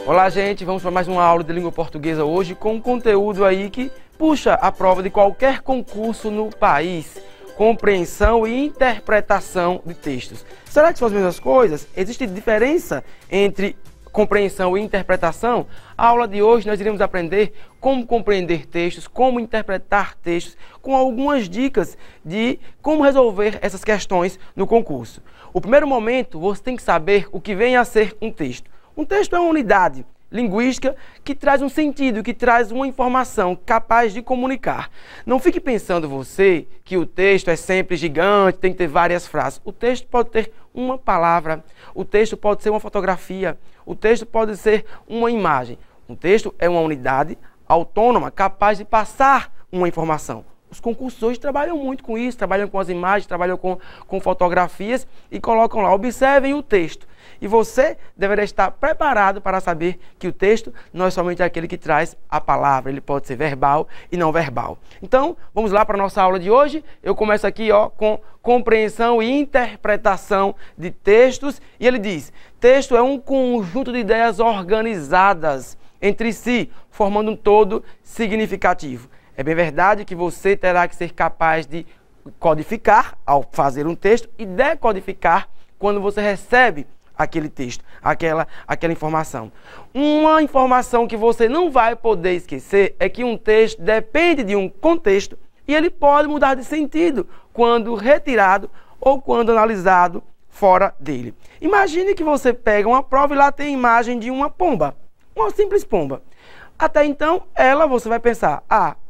Olá, gente, vamos para mais uma aula de língua portuguesa hoje com um conteúdo aí que puxa a prova de qualquer concurso no país. Compreensão e interpretação de textos. Será que são as mesmas coisas? Existe diferença entre compreensão e interpretação? A aula de hoje nós iremos aprender como compreender textos, como interpretar textos, com algumas dicas de como resolver essas questões no concurso. O primeiro momento, você tem que saber o que vem a ser um texto. Um texto é uma unidade linguística que traz um sentido, que traz uma informação capaz de comunicar. Não fique pensando você que o texto é sempre gigante, tem que ter várias frases. O texto pode ter uma palavra, o texto pode ser uma fotografia, o texto pode ser uma imagem. Um texto é uma unidade autônoma capaz de passar uma informação. Os concursos hoje trabalham muito com isso, trabalham com as imagens, trabalham com fotografias e colocam lá, observem o texto. E você deverá estar preparado para saber que o texto não é somente aquele que traz a palavra, ele pode ser verbal e não verbal. Então, vamos lá para a nossa aula de hoje. Eu começo aqui com compreensão e interpretação de textos. E ele diz, texto é um conjunto de ideias organizadas entre si, formando um todo significativo. É bem verdade que você terá que ser capaz de codificar ao fazer um texto e decodificar quando você recebe aquele texto, aquela informação. Uma informação que você não vai poder esquecer é que um texto depende de um contexto e ele pode mudar de sentido quando retirado ou quando analisado fora dele. Imagine que você pega uma prova e lá tem a imagem de uma pomba, uma simples pomba. Até então, você vai pensar,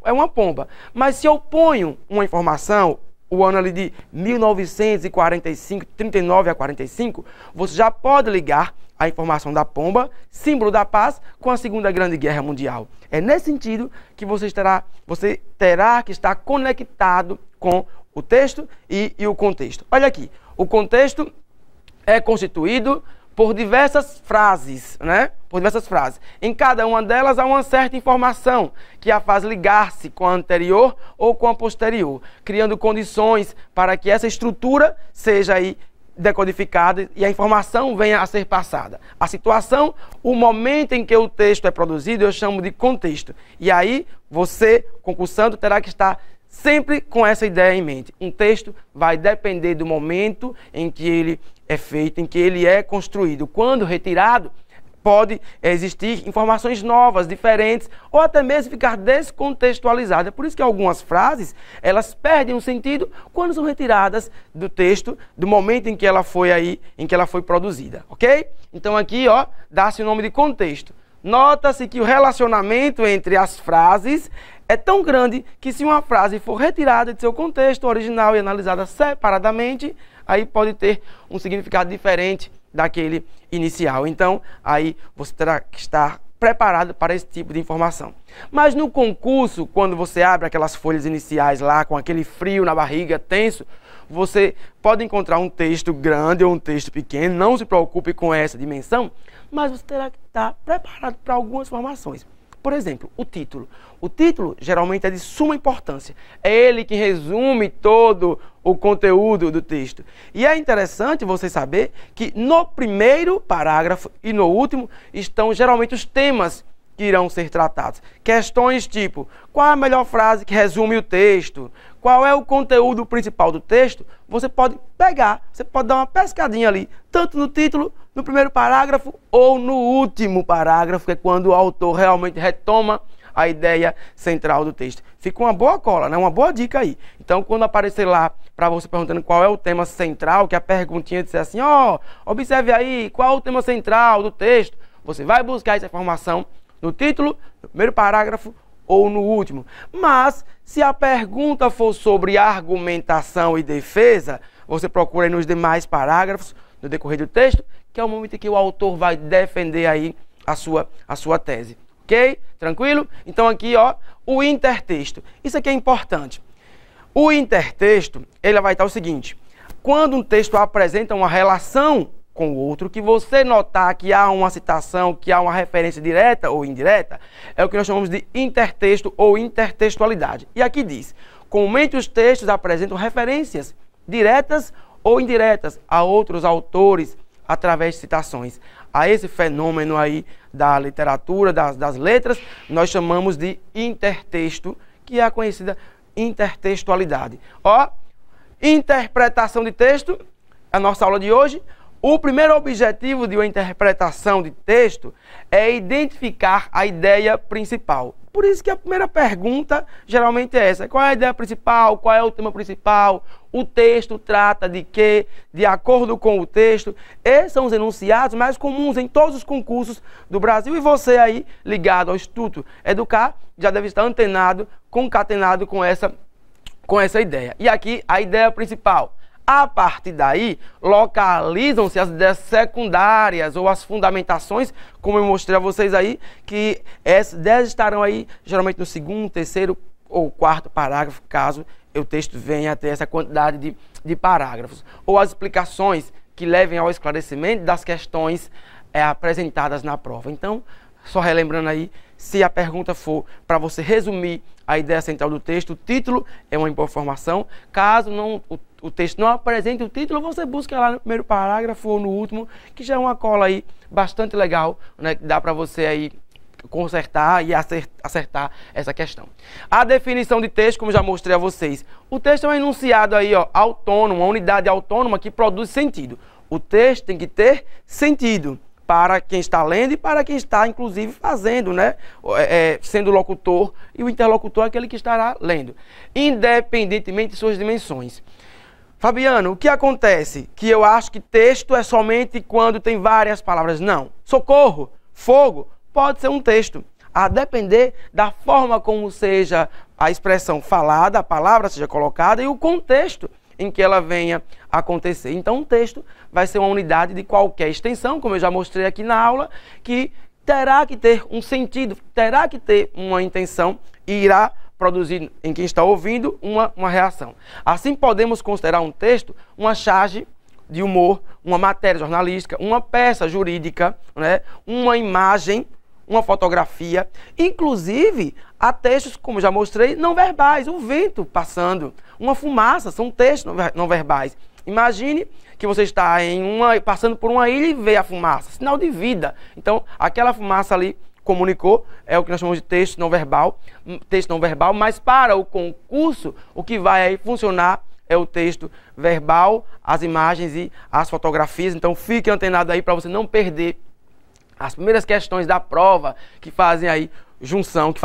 é uma pomba. Mas se eu ponho uma informação, o ano ali de 1945, 39 a 45, você já pode ligar a informação da pomba, símbolo da paz, com a Segunda Grande Guerra Mundial. É nesse sentido que você terá que estar conectado com o texto e o contexto. Olha aqui, o contexto é constituído por diversas frases, né? Por diversas frases. Em cada uma delas há uma certa informação que a faz ligar-se com a anterior ou com a posterior, criando condições para que essa estrutura seja aí decodificada e a informação venha a ser passada. A situação, o momento em que o texto é produzido, eu chamo de contexto. E aí, você, concursando, terá que estar sempre com essa ideia em mente. Um texto vai depender do momento em que ele é feito, em que ele é construído. Quando retirado, pode existir informações novas, diferentes, ou até mesmo ficar descontextualizada. É por isso que algumas frases, elas perdem o sentido quando são retiradas do texto, do momento em que ela foi produzida, ok? Então aqui, dá-se o nome de contexto. Nota-se que o relacionamento entre as frases é tão grande que se uma frase for retirada de seu contexto original e analisada separadamente, aí pode ter um significado diferente daquele inicial. Então, aí você terá que estar preparado para esse tipo de informação. Mas no concurso, quando você abre aquelas folhas iniciais lá, com aquele frio na barriga, tenso, você pode encontrar um texto grande ou um texto pequeno, não se preocupe com essa dimensão, mas você terá que estar preparado para algumas informações. Por exemplo, o título. O título geralmente é de suma importância. É ele que resume todo o conteúdo do texto. E é interessante você saber que no primeiro parágrafo e no último estão geralmente os temas que irão ser tratados. Questões tipo, qual é a melhor frase que resume o texto? Qual é o conteúdo principal do texto? Você pode pegar, você pode dar uma pescadinha ali, tanto no título, no primeiro parágrafo ou no último parágrafo, que é quando o autor realmente retoma a ideia central do texto. Fica uma boa cola, né? Uma boa dica aí. Então, quando aparecer lá para você perguntando qual é o tema central, que a perguntinha disser assim, observe aí, qual é o tema central do texto, você vai buscar essa informação no título, no primeiro parágrafo ou no último. Mas, se a pergunta for sobre argumentação e defesa, você procura aí nos demais parágrafos, no decorrer do texto, que é o momento em que o autor vai defender aí a sua tese. Ok? Tranquilo? Então aqui, o intertexto. Isso aqui é importante. O intertexto, ele vai estar o seguinte. Quando um texto apresenta uma relação com o outro, que você notar que há uma citação, que há uma referência direta ou indireta, é o que nós chamamos de intertexto ou intertextualidade. E aqui diz, comumente os textos apresentam referências diretas ou indiretas a outros autores, através de citações. A esse fenômeno aí da literatura, das letras, nós chamamos de intertexto, que é a conhecida intertextualidade. Ó, interpretação de texto, a nossa aula de hoje. O primeiro objetivo de uma interpretação de texto é identificar a ideia principal. Por isso que a primeira pergunta geralmente é essa: qual é a ideia principal? Qual é o tema principal? O texto trata de quê? De acordo com o texto. Esses são os enunciados mais comuns em todos os concursos do Brasil. E você aí, ligado ao Instituto Educar, já deve estar antenado, concatenado com essa ideia. E aqui, a ideia principal. A partir daí, localizam-se as ideias secundárias ou as fundamentações, como eu mostrei a vocês aí, que essas ideias estarão aí geralmente no segundo, terceiro ou quarto parágrafo, caso o texto venha a ter essa quantidade de parágrafos. Ou as explicações que levem ao esclarecimento das questões apresentadas na prova. Então, só relembrando aí, se a pergunta for para você resumir a ideia central do texto, o título é uma boa informação. Caso não, o texto não apresente o título, você busca lá no primeiro parágrafo ou no último, que já é uma cola aí bastante legal, né? Dá para você aí consertar e acertar essa questão. A definição de texto, como já mostrei a vocês, o texto é um enunciado aí, ó, autônomo, uma unidade autônoma que produz sentido. O texto tem que ter sentido para quem está lendo e para quem está, inclusive, fazendo, né? Sendo o locutor, e o interlocutor é aquele que estará lendo, independentemente de suas dimensões. Fabiano, o que acontece? Que eu acho que texto é somente quando tem várias palavras. Não. Socorro, fogo, pode ser um texto, a depender da forma como seja a expressão falada, a palavra seja colocada e o contexto em que ela venha a acontecer. Então, um texto vai ser uma unidade de qualquer extensão, como eu já mostrei aqui na aula, que terá que ter um sentido, terá que ter uma intenção e irá produzir em quem está ouvindo uma reação. Assim, podemos considerar um texto uma charge de humor, uma matéria jornalística, uma peça jurídica, né? Uma imagem, uma fotografia. Inclusive, há textos, como já mostrei, não verbais, o vento passando, uma fumaça, são textos não verbais. Imagine que você está passando por uma ilha e vê a fumaça, sinal de vida. Então, aquela fumaça ali comunicou, é o que nós chamamos de texto não verbal, mas para o concurso, o que vai aí funcionar é o texto verbal, as imagens e as fotografias. Então, fique antenado aí para você não perder as primeiras questões da prova, que fazem aí junção, que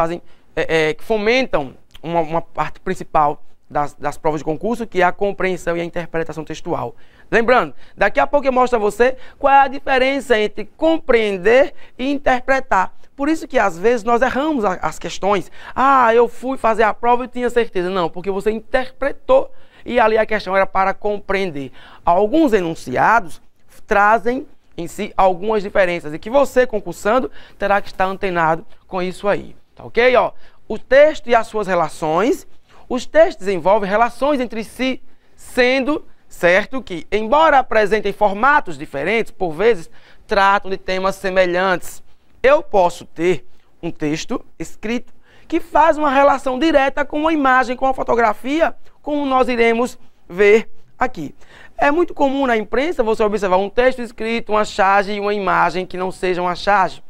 fomentam uma parte principal das provas de concurso, que é a compreensão e a interpretação textual. Lembrando, daqui a pouco eu mostro a você qual é a diferença entre compreender e interpretar. Por isso que às vezes nós erramos as questões. Ah, eu fui fazer a prova e tinha certeza. Não, porque você interpretou e ali a questão era para compreender. Alguns enunciados trazem em si algumas diferenças e que você, concursando, terá que estar antenado com isso aí. Tá ok? Ó, o texto e as suas relações. Os textos desenvolvem relações entre si, sendo certo que, embora apresentem formatos diferentes, por vezes tratam de temas semelhantes. Eu posso ter um texto escrito que faz uma relação direta com uma imagem, com uma fotografia, como nós iremos ver aqui. É muito comum na imprensa você observar um texto escrito, uma charge e uma imagem que não seja uma charge.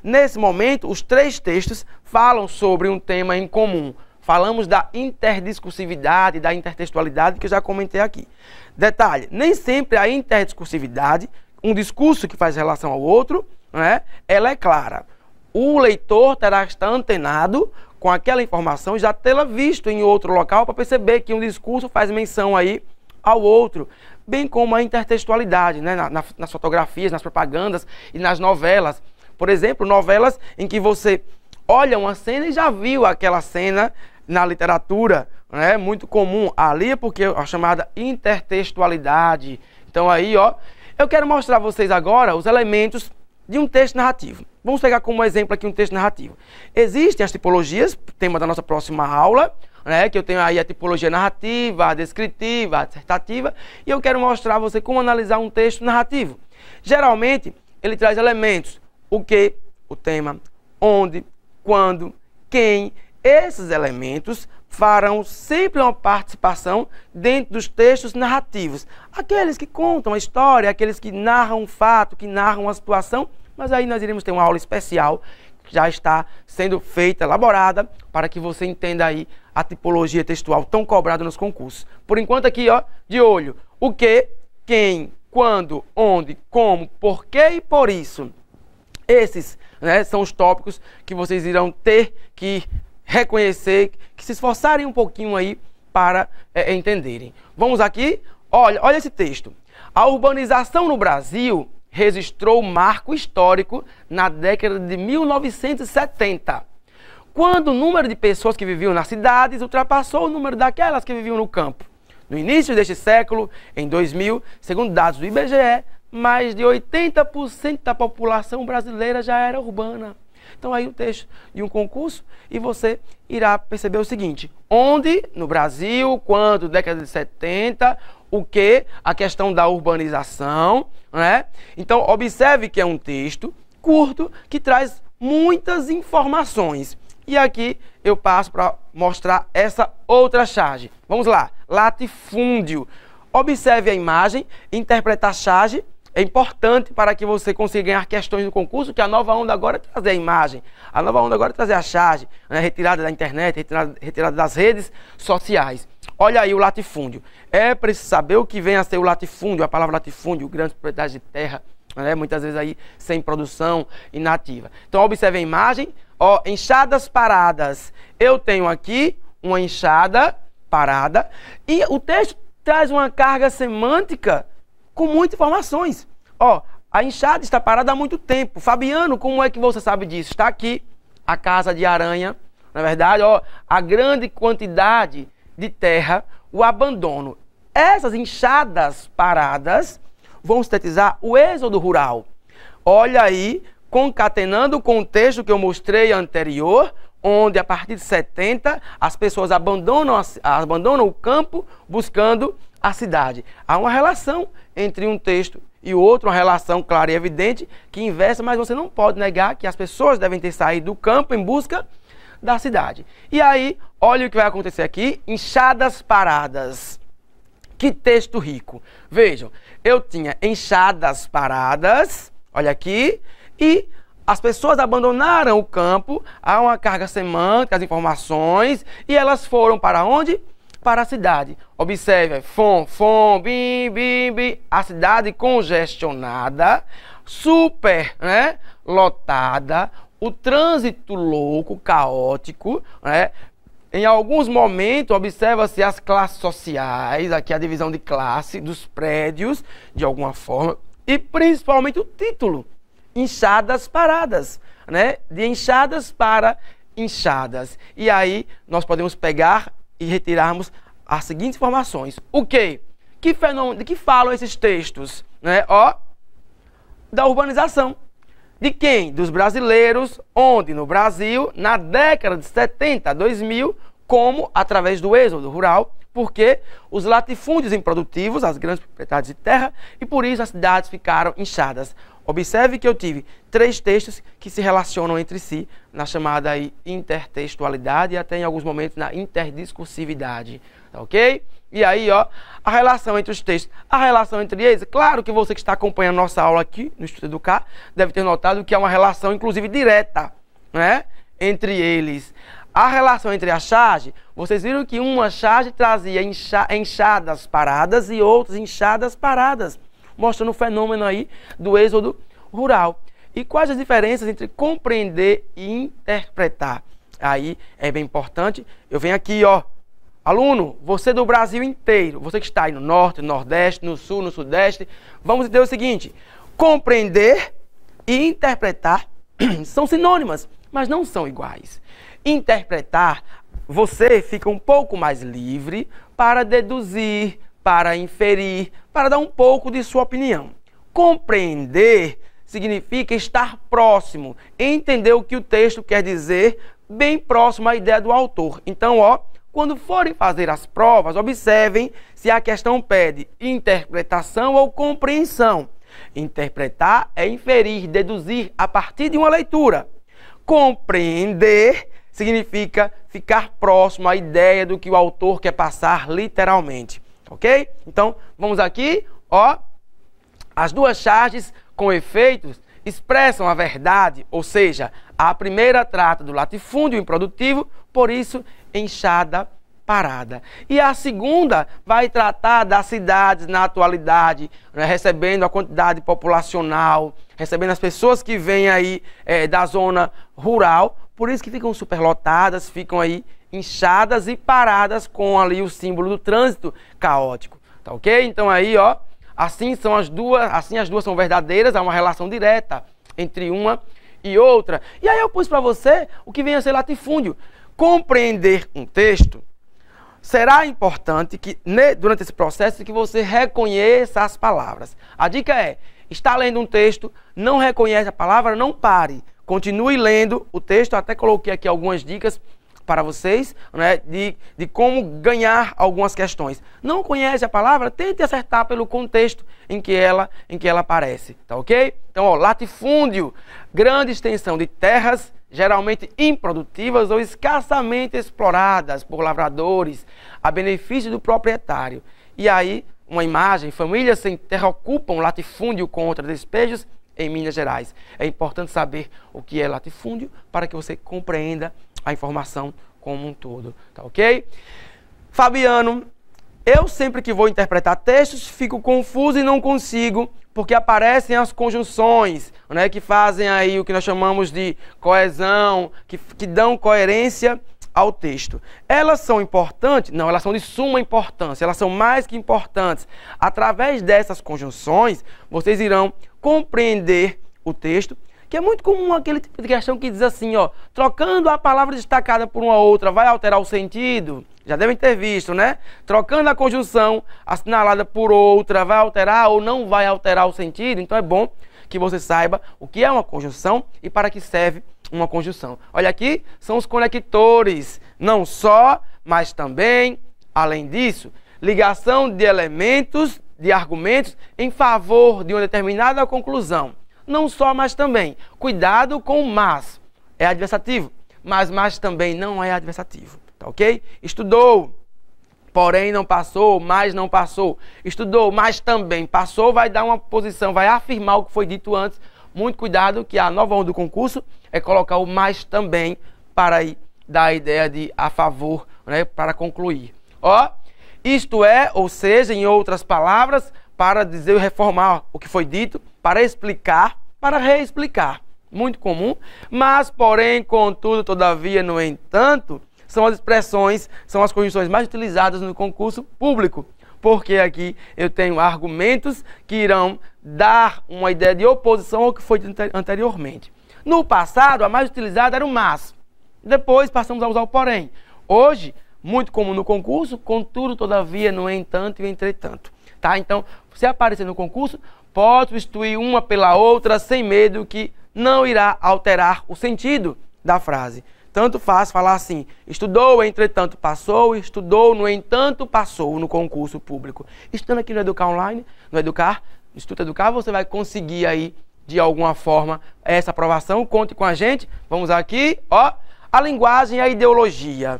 Nesse momento, os três textos falam sobre um tema em comum. Falamos da interdiscursividade, da intertextualidade, que eu já comentei aqui. Detalhe, nem sempre a interdiscursividade, um discurso que faz relação ao outro, né, ela é clara. O leitor terá que estar antenado com aquela informação, já tê-la visto em outro local, para perceber que um discurso faz menção aí ao outro, bem como a intertextualidade, né, nas fotografias, nas propagandas e nas novelas. Por exemplo, novelas em que você olha uma cena e já viu aquela cena na literatura, né? Muito comum ali, porque a chamada intertextualidade. Então aí, ó, eu quero mostrar a vocês agora os elementos de um texto narrativo. Vamos pegar como exemplo aqui um texto narrativo. Existem as tipologias, tema da nossa próxima aula, né? Que eu tenho aí a tipologia narrativa, a descritiva, a dissertativa, e eu quero mostrar a você como analisar um texto narrativo. Geralmente, ele traz elementos, o que, o tema, onde, quando, quem Esses elementos farão sempre uma participação dentro dos textos narrativos. Aqueles que contam a história, aqueles que narram um fato, que narram uma situação, mas aí nós iremos ter uma aula especial que já está sendo feita, elaborada, para que você entenda aí a tipologia textual tão cobrada nos concursos. Por enquanto aqui, ó, de olho, o que, quem, quando, onde, como, porquê e por isso. Esses, né, são os tópicos que vocês irão ter que reconhecer, que se esforçarem um pouquinho aí para entenderem. Vamos aqui, olha esse texto. A urbanização no Brasil registrou um marco histórico na década de 1970, quando o número de pessoas que viviam nas cidades ultrapassou o número daquelas que viviam no campo. No início deste século, em 2000, segundo dados do IBGE, mais de 80% da população brasileira já era urbana. Então aí o texto de um concurso e você irá perceber o seguinte: onde, no Brasil, quando, década de 70, o que? A questão da urbanização, né? Então observe que é um texto curto que traz muitas informações. E aqui eu passo para mostrar essa outra charge. Vamos lá, latifúndio. Observe a imagem, interpretar a charge. É importante para que você consiga ganhar questões no concurso, que a nova onda agora é trazer a imagem. A nova onda agora é trazer a charge, né, retirada da internet, retirada das redes sociais. Olha aí o latifúndio. É preciso saber o que vem a ser o latifúndio, a palavra latifúndio, grandes propriedades de terra, né, muitas vezes aí sem produção, inativa. Então observe a imagem, ó, enxadas paradas. Eu tenho aqui uma enxada parada e o texto traz uma carga semântica com muitas informações. Ó, a enxada está parada há muito tempo. Fabiano, como é que você sabe disso? Está aqui a casa de aranha. Na verdade, ó, a grande quantidade de terra, o abandono. Essas enxadas paradas vão sintetizar o êxodo rural. Olha aí, concatenando o contexto que eu mostrei anterior, onde a partir de 70 as pessoas abandonam o campo buscando a cidade. Há uma relação entre um texto e o outro, uma relação clara e evidente que inversa, mas você não pode negar que as pessoas devem ter saído do campo em busca da cidade. E aí, olha o que vai acontecer aqui, enxadas paradas. Que texto rico. Vejam, eu tinha enxadas paradas, olha aqui, e as pessoas abandonaram o campo, há uma carga semântica, as informações, e elas foram para onde? Para a cidade. Observe, bim, bim, bim, a cidade congestionada, super, né, lotada, o trânsito louco, caótico, né? Em alguns momentos, observa-se as classes sociais, aqui a divisão de classe dos prédios, de alguma forma, e principalmente o título, enxadas paradas, né? De enxadas para enxadas. E aí nós podemos pegar e retirarmos as seguintes informações. O quê? Que fenômeno, de que falam esses textos? Né? Ó, da urbanização. De quem? Dos brasileiros, onde? No Brasil, na década de 70, 2000, como através do êxodo rural, porque os latifúndios improdutivos, as grandes propriedades de terra, e por isso as cidades ficaram inchadas. Observe que eu tive 3 textos que se relacionam entre si na chamada aí intertextualidade e até em alguns momentos na interdiscursividade, tá ok? E aí, ó, a relação entre os textos, a relação entre eles, claro que você que está acompanhando nossa aula aqui no Instituto Educar deve ter notado que é uma relação, inclusive, direta, né, entre eles. A relação entre a charge, vocês viram que uma charge trazia enxadas paradas e outras enxadas paradas, mostrando o fenômeno aí do êxodo rural. E quais as diferenças entre compreender e interpretar? Aí é bem importante. Eu venho aqui, ó, aluno, você do Brasil inteiro, você que está aí no norte, no nordeste, no sul, no sudeste, vamos entender o seguinte: compreender e interpretar são sinônimas, mas não são iguais. Interpretar, você fica um pouco mais livre para deduzir, para inferir, para dar um pouco de sua opinião. Compreender significa estar próximo, entender o que o texto quer dizer, bem próximo à ideia do autor. Então, ó, quando forem fazer as provas, observem se a questão pede interpretação ou compreensão. Interpretar é inferir, deduzir a partir de uma leitura. Compreender significa ficar próximo à ideia do que o autor quer passar literalmente, ok? Então, vamos aqui, ó. As duas charges com efeitos expressam a verdade, ou seja, a primeira trata do latifúndio improdutivo, por isso, enxada parada. E a segunda vai tratar das cidades na atualidade, né, recebendo a quantidade populacional, recebendo as pessoas que vêm aí da zona rural, por isso que ficam superlotadas, ficam aí inchadas e paradas com ali o símbolo do trânsito caótico, tá ok? Então aí, ó, assim as duas são verdadeiras, há uma relação direta entre uma e outra. E aí eu pus para você o que vem a ser latifúndio. Compreender um texto será importante que, durante esse processo, que você reconheça as palavras. A dica é, está lendo um texto, não reconhece a palavra, não pare. Continue lendo o texto, até coloquei aqui algumas dicas para vocês, né, de como ganhar algumas questões. Não conhece a palavra? Tente acertar pelo contexto em que ela aparece, tá ok? Então, ó, latifúndio, grande extensão de terras, geralmente improdutivas ou escassamente exploradas por lavradores, a benefício do proprietário. E aí, uma imagem, famílias sem terra ocupam latifúndio contra despejos em Minas Gerais. É importante saber o que é latifúndio para que você compreenda a informação como um todo, tá ok? Fabiano, eu sempre que vou interpretar textos fico confuso e não consigo, porque aparecem as conjunções, né, que fazem aí o que nós chamamos de coesão, que dão coerência ao texto. Elas são importantes? Não, elas são de suma importância, elas são mais que importantes. Através dessas conjunções, vocês irão compreender o texto, que é muito comum aquele tipo de questão que diz assim, ó, trocando a palavra destacada por uma outra, vai alterar o sentido? Já devem ter visto, né? Trocando a conjunção assinalada por outra, vai alterar ou não vai alterar o sentido? Então é bom que você saiba o que é uma conjunção e para que serve uma conjunção. Olha aqui, são os conectores, não só, mas também, além disso, ligação de elementos, de argumentos em favor de uma determinada conclusão. Não só, mas também. Cuidado com o mas. É adversativo, mas também não é adversativo. Tá ok? Estudou, porém não passou, mas não passou. Estudou, mas também passou, vai dar uma posição, vai afirmar o que foi dito antes. Muito cuidado, que a nova onda do concurso é colocar o mais também para aí dar a ideia de a favor, né, para concluir. Ó, isto é, ou seja, em outras palavras, para dizer e reformar o que foi dito, para explicar, para reexplicar. Muito comum, mas, porém, contudo, todavia, no entanto, são as expressões, são as conjunções mais utilizadas no concurso público. Porque aqui eu tenho argumentos que irão dar uma ideia de oposição ao que foi dito anteriormente. No passado, a mais utilizada era o mas. Depois passamos a usar o porém. Hoje, muito comum no concurso, contudo, todavia, no entanto e entretanto. Tá? Então, se aparecer no concurso, pode substituir uma pela outra sem medo que não irá alterar o sentido da frase. Tanto faz falar assim, estudou, entretanto passou, estudou, no entanto passou no concurso público. Estando aqui no Educar Online, no Instituto Educar, você vai conseguir aí, de alguma forma, essa aprovação. Conte com a gente. Vamos aqui, ó, a linguagem e a ideologia.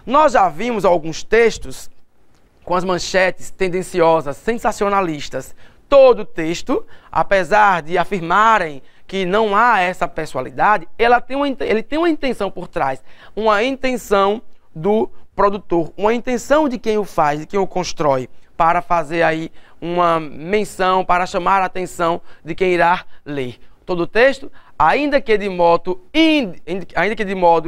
Nós já vimos alguns textos com as manchetes tendenciosas, sensacionalistas. Todo texto, apesar de afirmarem que não há essa pessoalidade, ele tem uma intenção por trás, uma intenção do produtor, uma intenção de quem o faz, de quem o constrói, para fazer aí uma menção, para chamar a atenção de quem irá ler. Todo texto, ainda que de modo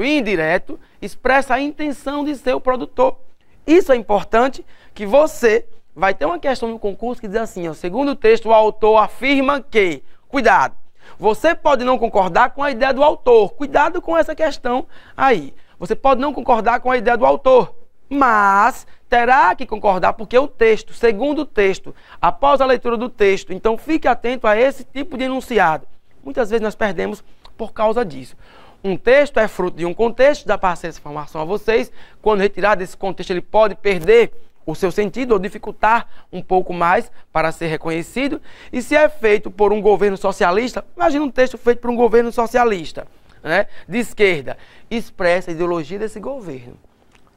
indireto, expressa a intenção de seu produtor. Isso é importante, que você vai ter uma questão no concurso que diz assim, ó, segundo o texto, o autor afirma que, cuidado, você pode não concordar com a ideia do autor. Cuidado com essa questão aí. Você pode não concordar com a ideia do autor, mas terá que concordar porque o texto, segundo o texto, após a leitura do texto, então fique atento a esse tipo de enunciado. Muitas vezes nós perdemos por causa disso. Um texto é fruto de um contexto, dá para passar essa informação a vocês. Quando retirado desse contexto, ele pode perder o seu sentido ou dificultar um pouco mais para ser reconhecido. E se é feito por um governo socialista, imagina um texto feito por um governo socialista. né, de esquerda, expressa a ideologia desse governo.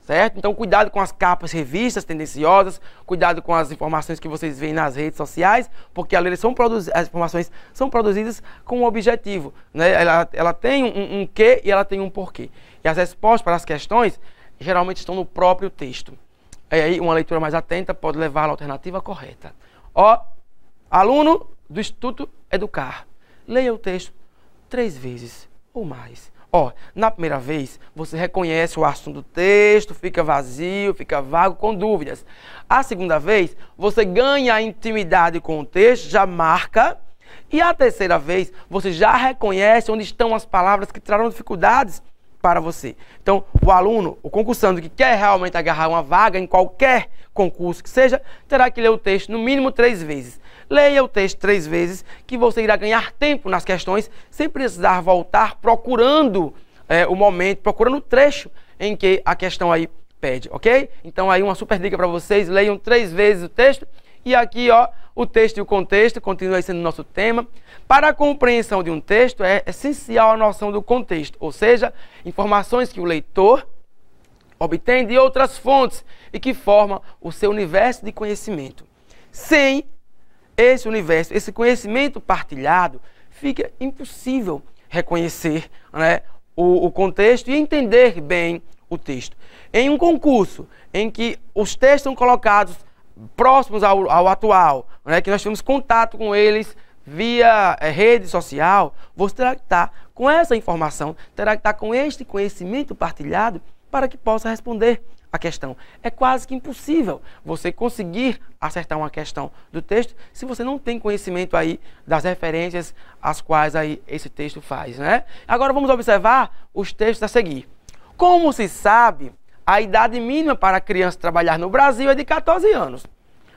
Certo? Então, cuidado com as capas revistas tendenciosas, cuidado com as informações que vocês veem nas redes sociais, porque as informações são produzidas com um objetivo. Né? Ela tem um quê e ela tem um porquê. E as respostas para as questões geralmente estão no próprio texto. E aí, uma leitura mais atenta pode levar à alternativa correta. Ó, aluno do Instituto Educar, leia o texto 3 vezes ou mais. Ó, na primeira vez, você reconhece o assunto do texto, fica vazio, fica vago, com dúvidas. A segunda vez, você ganha a intimidade com o texto, já marca. E a terceira vez, você já reconhece onde estão as palavras que trarão dificuldades para você. Então, o aluno, o concursando que quer realmente agarrar uma vaga em qualquer concurso que seja, terá que ler o texto no mínimo 3 vezes. Leia o texto 3 vezes, que você irá ganhar tempo nas questões, sem precisar voltar procurando o momento, procurando o trecho em que a questão aí pede, ok? Então aí uma super dica para vocês, leiam 3 vezes o texto. E aqui, ó, o texto e o contexto continua sendo nosso tema. Para a compreensão de um texto, é essencial a noção do contexto, ou seja, informações que o leitor obtém de outras fontes e que formam o seu universo de conhecimento. Sem esse universo, esse conhecimento partilhado, fica impossível reconhecer, né, o contexto e entender bem o texto. Em um concurso em que os textos são colocados próximos ao atual, né, que nós temos contato com eles via rede social, você terá que estar com essa informação, terá que estar com este conhecimento partilhado para que possa responder a questão. É quase que impossível você conseguir acertar uma questão do texto se você não tem conhecimento aí das referências às quais aí esse texto faz, né? Agora vamos observar os textos a seguir. Como se sabe, a idade mínima para a criança trabalhar no Brasil é de 14 anos.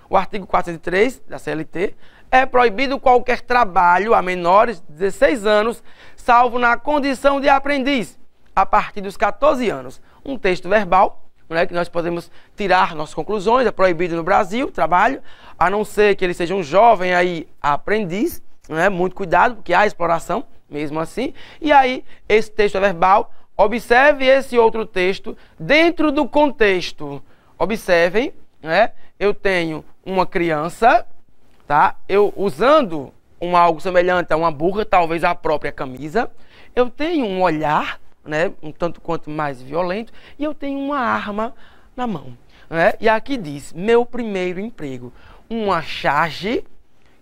O artigo 403 da CLT é proibido qualquer trabalho a menores de 16 anos, salvo na condição de aprendiz, a partir dos 14 anos. Um texto verbal, né, que nós podemos tirar nossas conclusões, é proibido no Brasil trabalho, a não ser que ele seja um jovem aí aprendiz, né, muito cuidado, porque há exploração mesmo assim. E aí, esse texto é verbal. Observe esse outro texto dentro do contexto. Observem, né? Eu tenho uma criança, tá? Eu usando algo semelhante a uma burra, talvez a própria camisa. Eu tenho um olhar, né, um tanto quanto mais violento, e eu tenho uma arma na mão, né? E aqui diz, meu primeiro emprego. Uma charge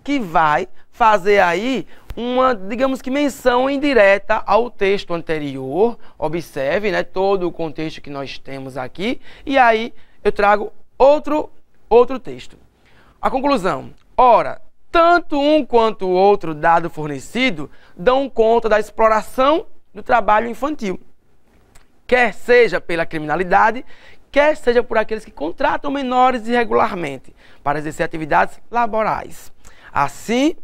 que vai fazer aí uma, digamos que, menção indireta ao texto anterior. Observe, né, todo o contexto que nós temos aqui. E aí eu trago outro texto. A conclusão. Ora, tanto um quanto o outro dado fornecido dão conta da exploração do trabalho infantil. Quer seja pela criminalidade, quer seja por aqueles que contratam menores irregularmente para exercer atividades laborais. Assim,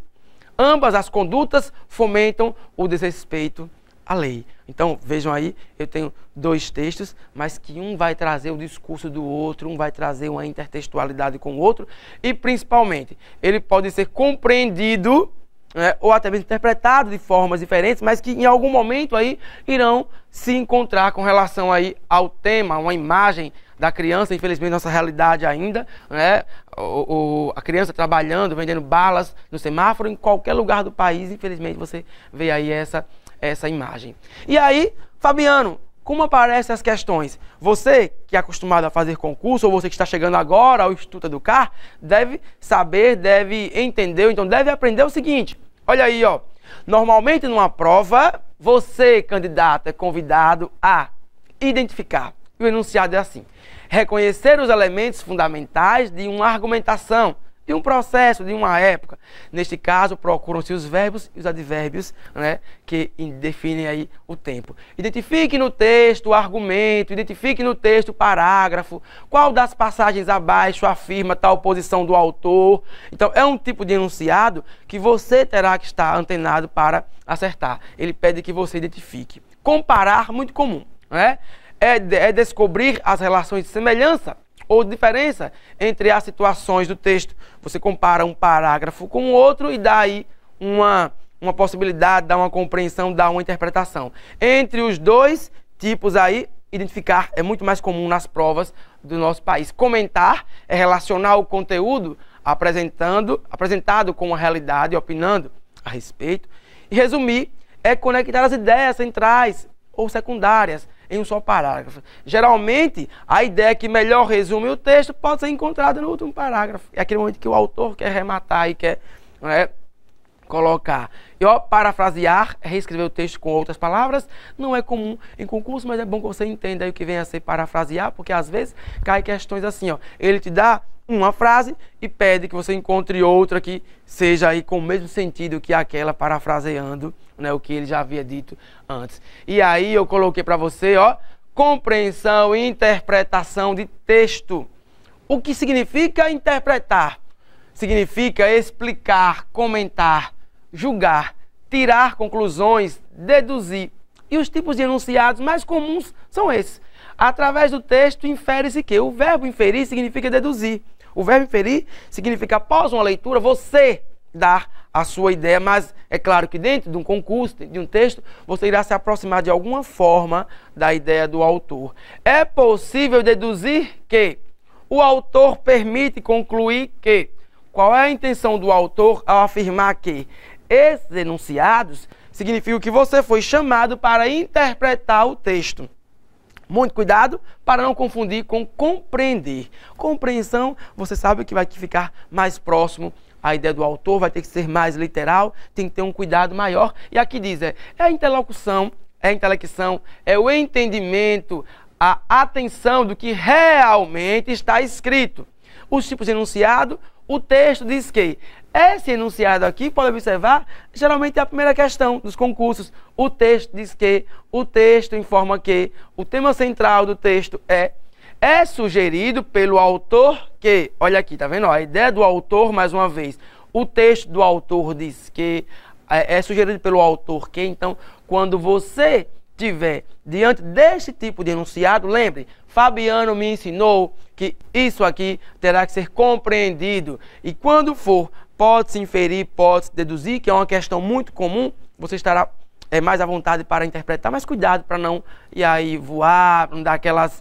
ambas as condutas fomentam o desrespeito à lei. Então, vejam aí, eu tenho 2 textos, mas que um vai trazer o discurso do outro, um vai trazer uma intertextualidade com o outro, e principalmente, ele pode ser compreendido, né, ou até mesmo interpretado de formas diferentes, mas que em algum momento aí irão se encontrar com relação aí ao tema, uma imagem da criança, infelizmente nossa realidade ainda, né? A criança trabalhando, vendendo balas no semáforo, em qualquer lugar do país, infelizmente você vê aí essa imagem. E aí, Fabiano, como aparecem as questões? Você que é acostumado a fazer concurso, ou você que está chegando agora ao Instituto Educar, deve saber, deve entender, então deve aprender o seguinte. Olha aí, ó. Normalmente numa prova, você, candidato, é convidado a identificar. E o enunciado é assim: reconhecer os elementos fundamentais de uma argumentação, de um processo, de uma época. Neste caso, procuram-se os verbos e os advérbios, né, que definem aí o tempo. Identifique no texto o argumento, identifique no texto o parágrafo, qual das passagens abaixo afirma tal posição do autor. Então, é um tipo de enunciado que você terá que estar antenado para acertar. Ele pede que você identifique. Comparar, muito comum, né? É descobrir as relações de semelhança ou diferença entre as situações do texto. Você compara um parágrafo com o outro e dá aí um uma possibilidade, dar uma compreensão, dar uma interpretação. Entre os dois tipos aí, identificar é muito mais comum nas provas do nosso país. Comentar é relacionar o conteúdo apresentado com a realidade, opinando a respeito. E resumir é conectar as ideias centrais ou secundárias em um só parágrafo. Geralmente, a ideia que melhor resume o texto pode ser encontrada no último parágrafo. É aquele momento que o autor quer rematar e quer colocar. E parafrasear é reescrever o texto com outras palavras. Não é comum em concurso, mas é bom que você entenda aí o que vem a ser parafrasear, porque às vezes cai questões assim, ele te dá uma frase e pede que você encontre outra que seja aí com o mesmo sentido que aquela, parafraseando, o que ele já havia dito antes. E aí eu coloquei para você, compreensão e interpretação de texto. O que significa interpretar? Significa explicar, comentar, julgar, tirar conclusões, deduzir. E os tipos de enunciados mais comuns são esses. Através do texto, infere-se que o verbo inferir significa deduzir. O verbo inferir significa, após uma leitura, você dar a sua ideia, mas é claro que dentro de um concurso, de um texto, você irá se aproximar de alguma forma da ideia do autor. É possível deduzir que o autor permite concluir que. Qual é a intenção do autor ao afirmar que esses enunciados significam que você foi chamado para interpretar o texto? Muito cuidado para não confundir com compreender. Compreensão, você sabe que vai ficar mais próximo à ideia do autor, vai ter que ser mais literal, tem que ter um cuidado maior. E aqui diz, é a interlocução, é a intelecção, é o entendimento, a atenção do que realmente está escrito. Os tipos de enunciado, o texto diz que esse enunciado aqui, pode observar, geralmente é a primeira questão dos concursos. O texto diz que, o texto informa que, o tema central do texto é sugerido pelo autor que, olha aqui, tá vendo? A ideia do autor, mais uma vez, o texto do autor diz que, é sugerido pelo autor que, então, quando você tiver diante desse tipo de enunciado, lembre, Fabiano me ensinou que isso aqui terá que ser compreendido. E quando for, pode-se inferir, pode-se deduzir, que é uma questão muito comum, você estará mais à vontade para interpretar, mas cuidado para não ir aí voar, não dar aquelas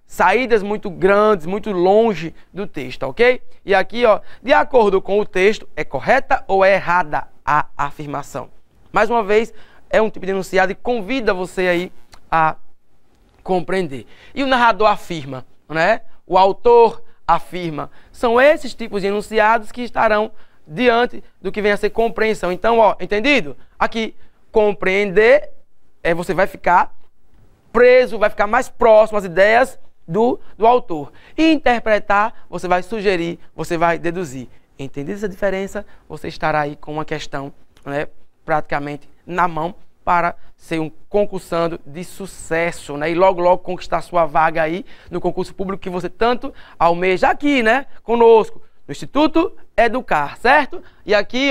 saídas muito grandes, muito longe do texto, ok? E aqui, de acordo com o texto, é correta ou é errada a afirmação? Mais uma vez, é um tipo de enunciado e convida você aí a compreender. E o narrador afirma, o autor afirma. São esses tipos de enunciados que estarão diante do que vem a ser compreensão. Então, entendido? Aqui, compreender, você vai ficar preso, vai ficar mais próximo às ideias do autor. E interpretar, você vai sugerir, você vai deduzir. Entendida essa diferença, você estará aí com uma questão praticamente na mão para ser um concursando de sucesso, e logo, logo conquistar sua vaga aí no concurso público que você tanto almeja aqui, conosco, no Instituto Educar, certo? E aqui,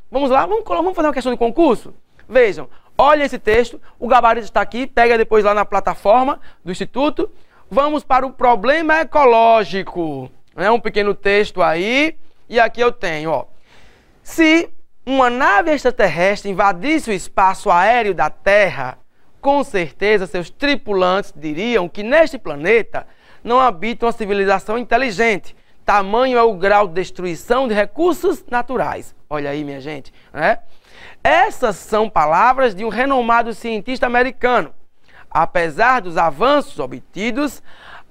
vamos lá, vamos fazer uma questão de concurso? Vejam, olha esse texto, o gabarito está aqui, pega depois lá na plataforma do Instituto. Vamos para o problema ecológico, um pequeno texto aí, e aqui eu tenho, se uma nave extraterrestre invadisse o espaço aéreo da Terra, com certeza seus tripulantes diriam que neste planeta não habita uma civilização inteligente. Tamanho é o grau de destruição de recursos naturais. Olha aí, minha gente. Essas são palavras de um renomado cientista americano. Apesar dos avanços obtidos,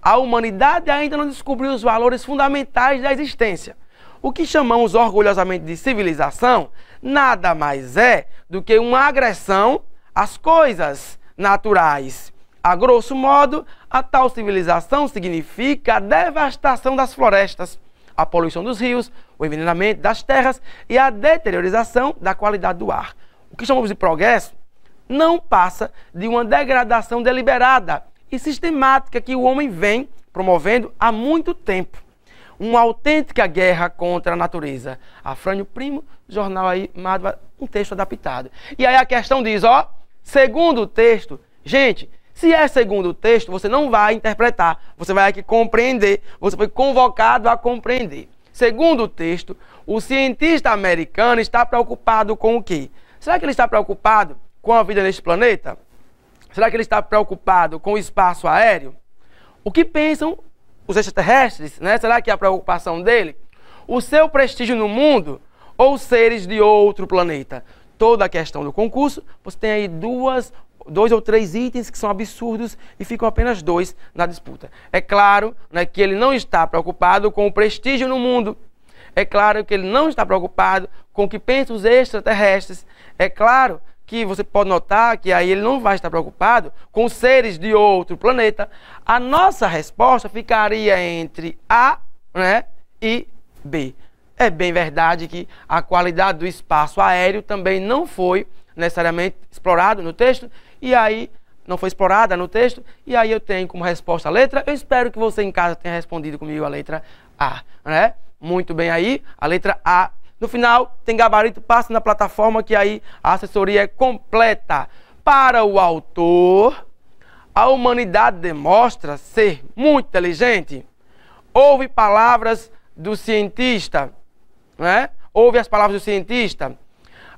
a humanidade ainda não descobriu os valores fundamentais da existência. O que chamamos orgulhosamente de civilização nada mais é do que uma agressão às coisas naturais. A grosso modo, a tal civilização significa a devastação das florestas, a poluição dos rios, o envenenamento das terras e a deteriorização da qualidade do ar. O que chamamos de progresso não passa de uma degradação deliberada e sistemática que o homem vem promovendo há muito tempo. Uma autêntica guerra contra a natureza. Afrânio Primo, jornal aí, um texto adaptado. E aí a questão diz, segundo o texto, gente, se é segundo o texto, você não vai interpretar, você vai aqui compreender, você foi convocado a compreender. segundo o texto, o cientista americano está preocupado com o quê? Será que ele está preocupado com a vida neste planeta? Será que ele está preocupado com o espaço aéreo? O que pensam os extraterrestres, né? Será que é a preocupação dele? O seu prestígio no mundo ou seres de outro planeta? Toda a questão do concurso, você tem aí dois ou três itens que são absurdos e ficam apenas dois na disputa. É claro, né, que ele não está preocupado com o prestígio no mundo. É claro que ele não está preocupado com o que pensam os extraterrestres. É claro que você pode notar que aí ele não vai estar preocupado com seres de outro planeta. A nossa resposta ficaria entre A, né, e B. É bem verdade que a qualidade do espaço aéreo também não foi necessariamente explorado no texto, e aí não foi explorada no texto, e aí eu tenho como resposta a letra. Eu espero que você em casa tenha respondido comigo a letra A, né? Muito bem aí, a letra A. No final, tem gabarito, passa na plataforma que aí a assessoria é completa. Para o autor, a humanidade demonstra ser muito inteligente. Ouve palavras do cientista, né? Ouve as palavras do cientista.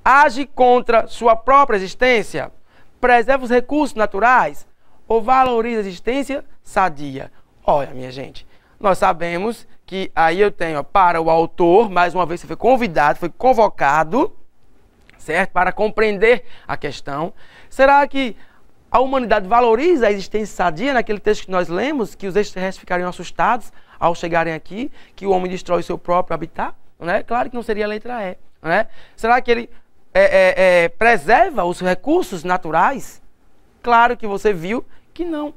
Age contra sua própria existência. Preserva os recursos naturais ou valoriza a existência sadia. Olha, minha gente, nós sabemos que aí eu tenho, ó, para o autor, mais uma vez você foi convidado, foi convocado, certo? Para compreender a questão. Será que a humanidade valoriza a existência sadia naquele texto que nós lemos, que os extraterrestres ficariam assustados ao chegarem aqui, que o homem destrói o seu próprio habitat? Né? Claro que não seria a letra E. Né? Será que ele preserva os recursos naturais? Claro que você viu que não.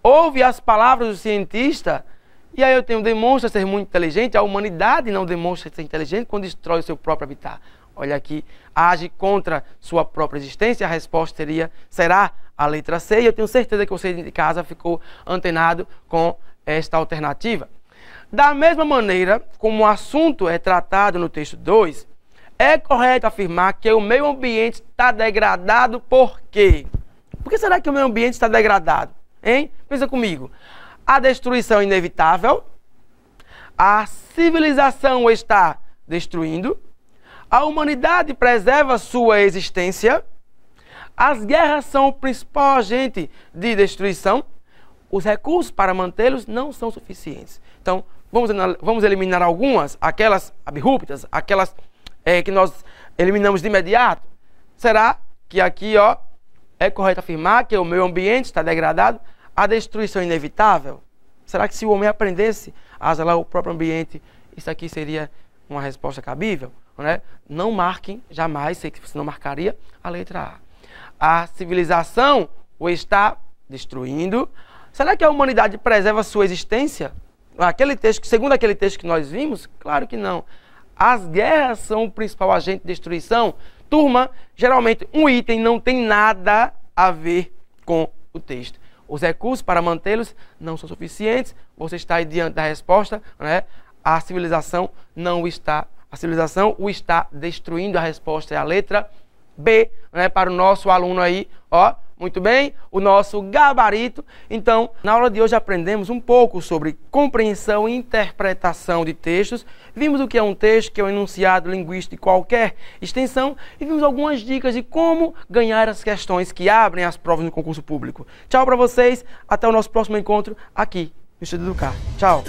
Ouve as palavras do cientista, e aí eu tenho, demonstra ser muito inteligente. A humanidade não demonstra ser inteligente quando destrói o seu próprio habitat. Olha aqui, age contra sua própria existência. A resposta será a letra C, e eu tenho certeza que você de casa ficou antenado com esta alternativa. Da mesma maneira como o assunto é tratado no texto 2, é correto afirmar que o meio ambiente está degradado por quê? Por que será que o meio ambiente está degradado? Hein? Pensa comigo. A destruição é inevitável, a civilização o está destruindo, a humanidade preserva sua existência, as guerras são o principal agente de destruição, os recursos para mantê-los não são suficientes. Então, vamos eliminar algumas, aquelas abruptas, aquelas que nós eliminamos de imediato. Será que aqui, ó, é correto afirmar que o meio ambiente está degradado? A destruição é inevitável? Será que se o homem aprendesse a zelar o próprio ambiente, isso aqui seria uma resposta cabível? Né? Não marquem jamais, sei que você não marcaria, a letra A. A civilização o está destruindo. Será que a humanidade preserva sua existência? Segundo aquele texto que nós vimos, claro que não. As guerras são o principal agente de destruição. Turma, geralmente um item não tem nada a ver com o texto. Os recursos para mantê-los não são suficientes. Você está aí diante da resposta, né? A civilização o está destruindo. A resposta é a letra B, né? Para o nosso aluno aí, ó. Muito bem, o nosso gabarito. Então, na aula de hoje aprendemos um pouco sobre compreensão e interpretação de textos. Vimos o que é um texto, que é um enunciado linguístico de qualquer extensão, e vimos algumas dicas de como ganhar as questões que abrem as provas no concurso público. Tchau para vocês, até o nosso próximo encontro aqui no Instituto Educar. Tchau!